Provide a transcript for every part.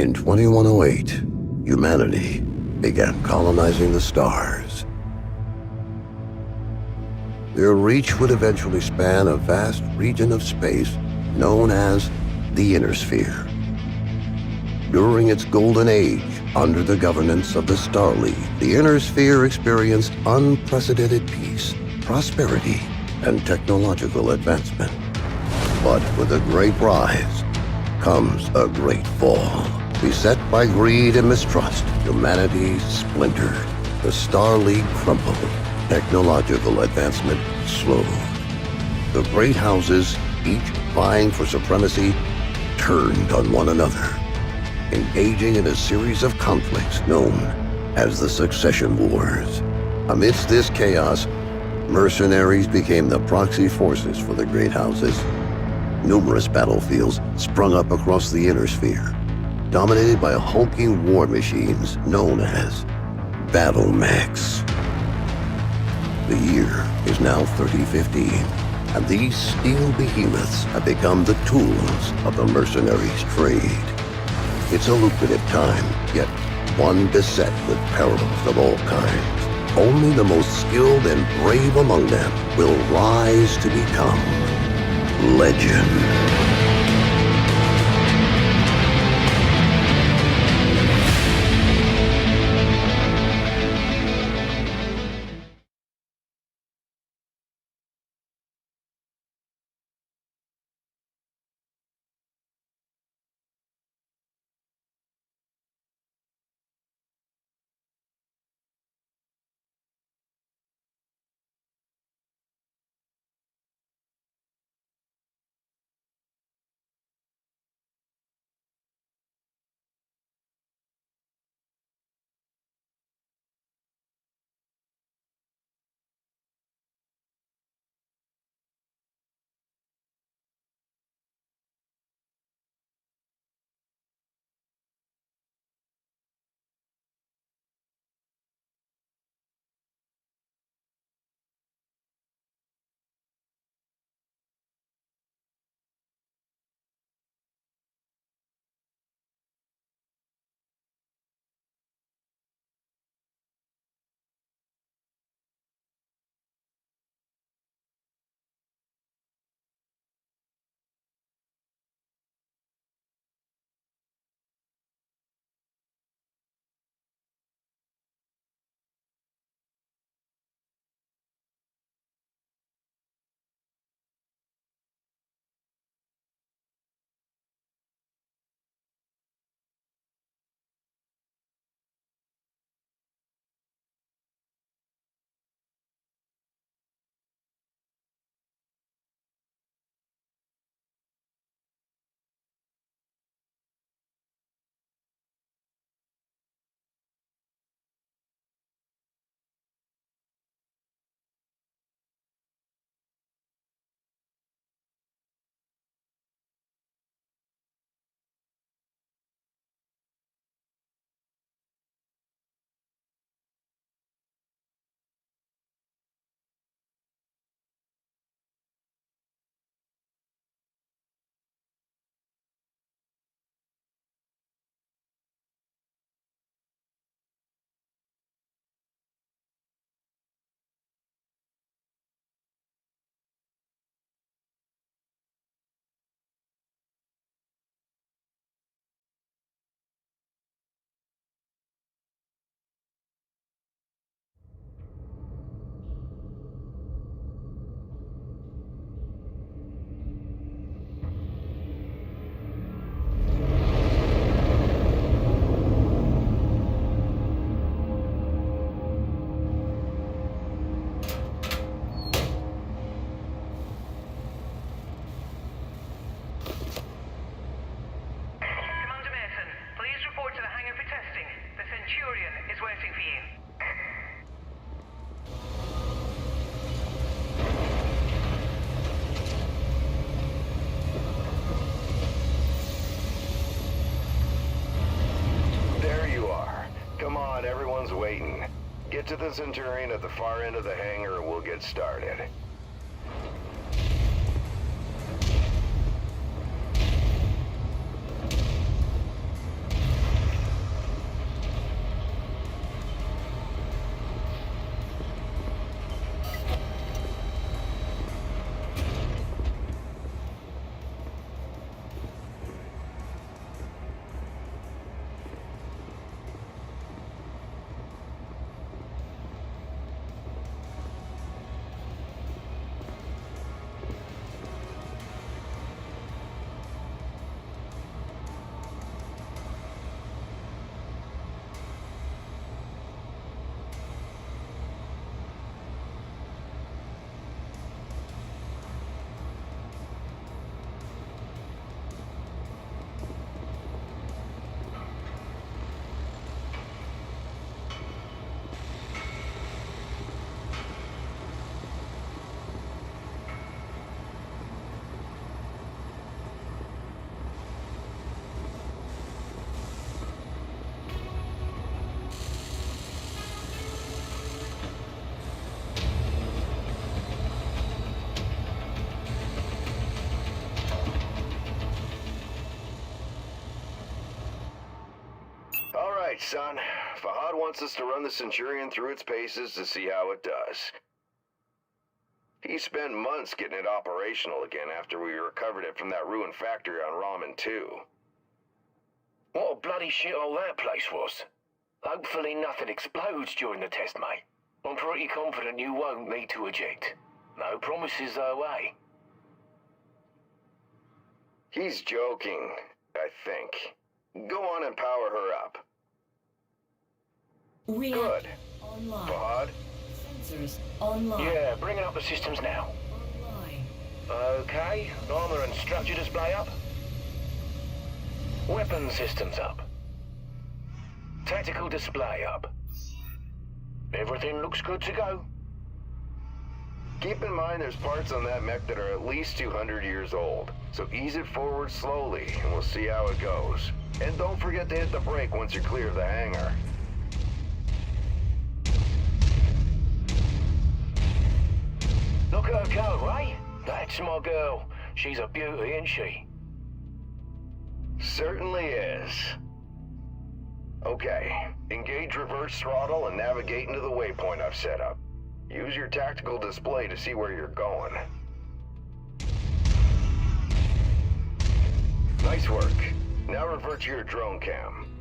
In 2108, humanity began colonizing the stars. Their reach would eventually span a vast region of space known as the Inner Sphere. During its golden age, under the governance of the Star League, the Inner Sphere experienced unprecedented peace, prosperity, and technological advancement. But with a great rise comes a great fall. Beset by greed and mistrust, humanity splintered. The Star League crumbled. Technological advancement slowed. The great houses, each vying for supremacy, turned on one another, engaging in a series of conflicts known as the Succession Wars. Amidst this chaos, mercenaries became the proxy forces for the great houses. Numerous battlefields sprung up across the Inner Sphere, dominated by hulking war machines known as battle mechs. The year is now 3015, and these steel behemoths have become the tools of the mercenaries' trade. It's a lucrative time, yet one beset with perils of all kinds. Only the most skilled and brave among them will rise to become legend. Everyone's waiting. Get to the Centurion at the far end of the hangar and we'll get started. right, son. Fahad wants us to run the Centurion through its paces to see how it does. He spent months getting it operational again after we recovered it from that ruined factory on Ramen 2. What a bloody shithole that place was. Hopefully nothing explodes during the test, mate. I'm pretty confident you won't need to eject. No promises though, eh? He's joking, I think. Go on and power her up. Good. Online. Fahad? Sensors online. Yeah, bringing up the systems now. Online. Okay, armor and structure display up. Weapon systems up. Tactical display up. Everything looks good to go. Keep in mind there's parts on that mech that are at least 200 years old, so ease it forward slowly and we'll see how it goes. And don't forget to hit the brake once you're clear of the hangar. Look at her go, Ray. That's my girl. She's a beauty, isn't she? Certainly is. Okay, engage reverse throttle and navigate into the waypoint I've set up. Use your tactical display to see where you're going. Nice work. Now revert to your drone cam.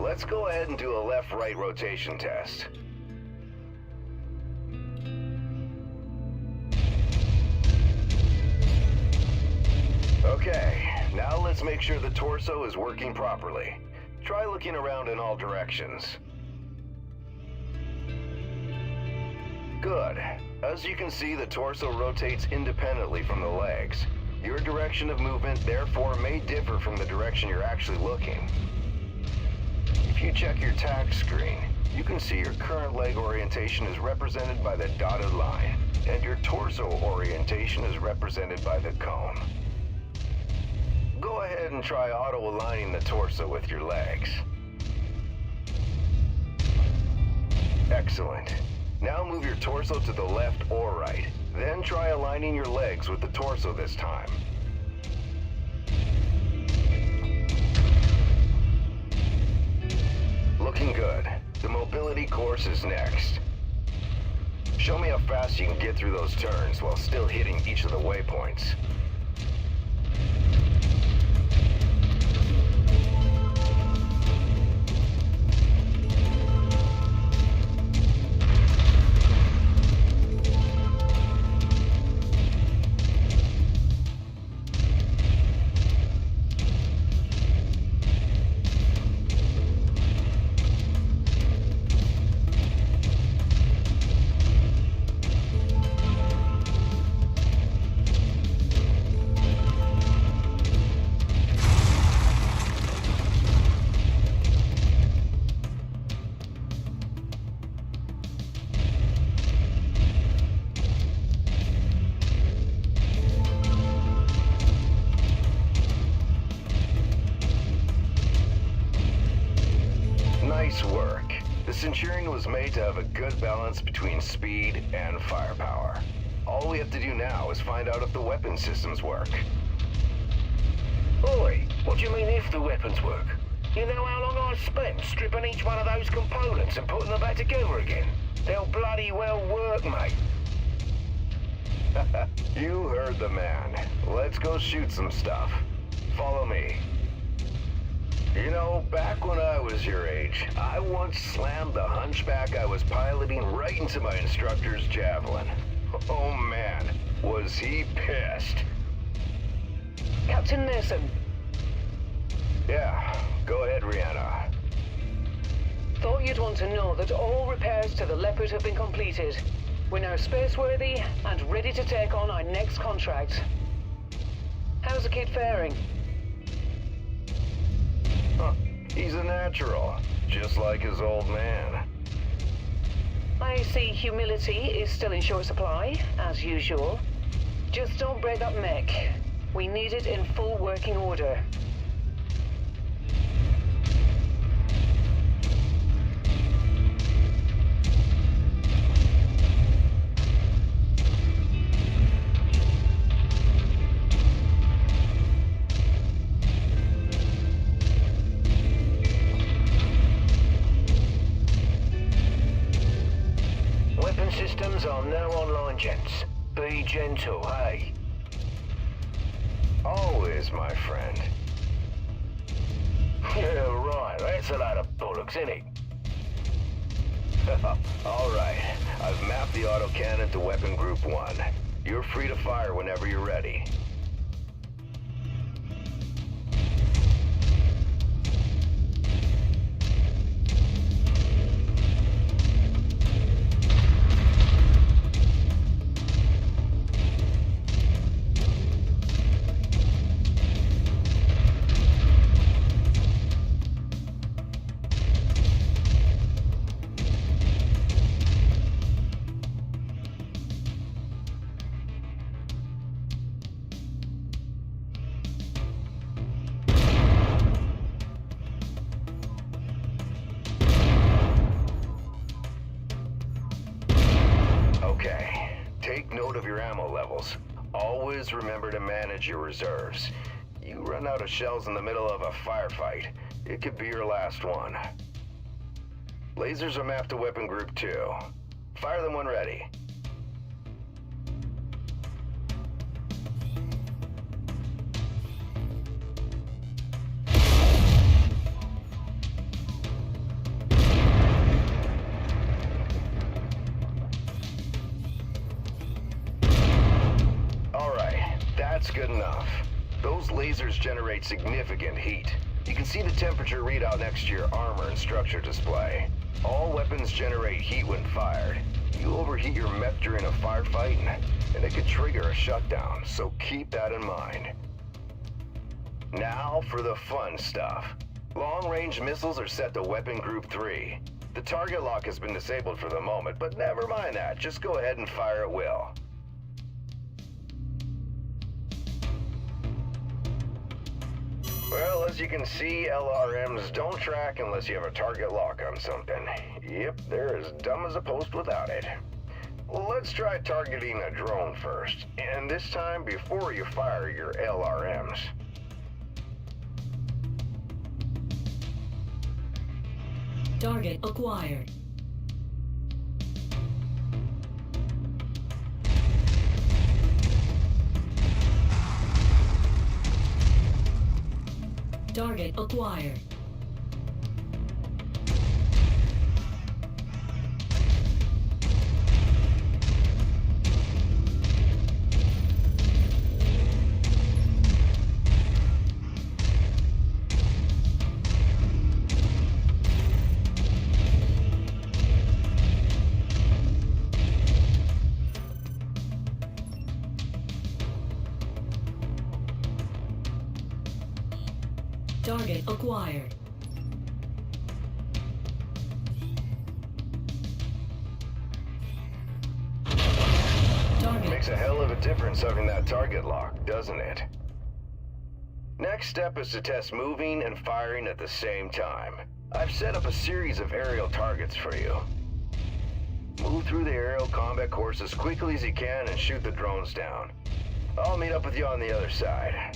Let's go ahead and do a left-right rotation test. Okay, now let's make sure the torso is working properly. Try looking around in all directions. Good. As you can see, the torso rotates independently from the legs. Your direction of movement, therefore, may differ from the direction you're actually looking. If you check your tack screen, you can see your current leg orientation is represented by the dotted line, and your torso orientation is represented by the cone. Go ahead and try auto-aligning the torso with your legs. Excellent. Now move your torso to the left or right. Then try aligning your legs with the torso this time. Looking good. The mobility course is next. Show me how fast you can get through those turns while still hitting each of the waypoints. Nice work. The Centurion was made to have a good balance between speed and firepower. All we have to do now is find out if the weapon systems work. Oi, what do you mean if the weapons work? You know how long I've spent stripping each one of those components and putting them back together again? They'll bloody well work, mate. You heard the man. Let's go shoot some stuff. Follow me. You know, back when I was your age, I once slammed the hunchback I was piloting right into my instructor's javelin. Oh man, was he pissed. Captain Nelson, Yeah, go ahead, Rihanna. thought you'd want to know that all repairs to the Leopard have been completed. We're now spaceworthy and ready to take on our next contract. How's the kid faring? Huh, he's a natural, just like his old man. I see humility is still in short supply, as usual. Just don't break that mech. We need it in full working order. Navigation systems are now online, gents. Be gentle, hey? Always, my friend. Yeah, right. That's a load of bollocks, isn't it? Alright, I've mapped the autocannon to Weapon Group 1. You're free to fire whenever you're ready. Okay, take note of your ammo levels. Always remember to manage your reserves. You run out of shells in the middle of a firefight, it could be your last one. Lasers are mapped to Weapon Group 2. Fire them when ready. That's good enough. Those lasers generate significant heat. You can see the temperature readout next to your armor and structure display. All weapons generate heat when fired. You overheat your mech during a firefight, and it could trigger a shutdown, so keep that in mind. Now for the fun stuff. Long-range missiles are set to Weapon Group 3. The target lock has been disabled for the moment, but never mind that. Just go ahead and fire at will. Well, as you can see, LRMs don't track unless you have a target lock on something. Yep, they're as dumb as a post without it. Let's try targeting a drone first, and this time before you fire your LRMs. Target acquired. Target acquired. Target acquired. Target. Makes a hell of a difference having that target lock, doesn't it? Next step is to test moving and firing at the same time. I've set up a series of aerial targets for you. Move through the aerial combat course as quickly as you can and shoot the drones down. I'll meet up with you on the other side.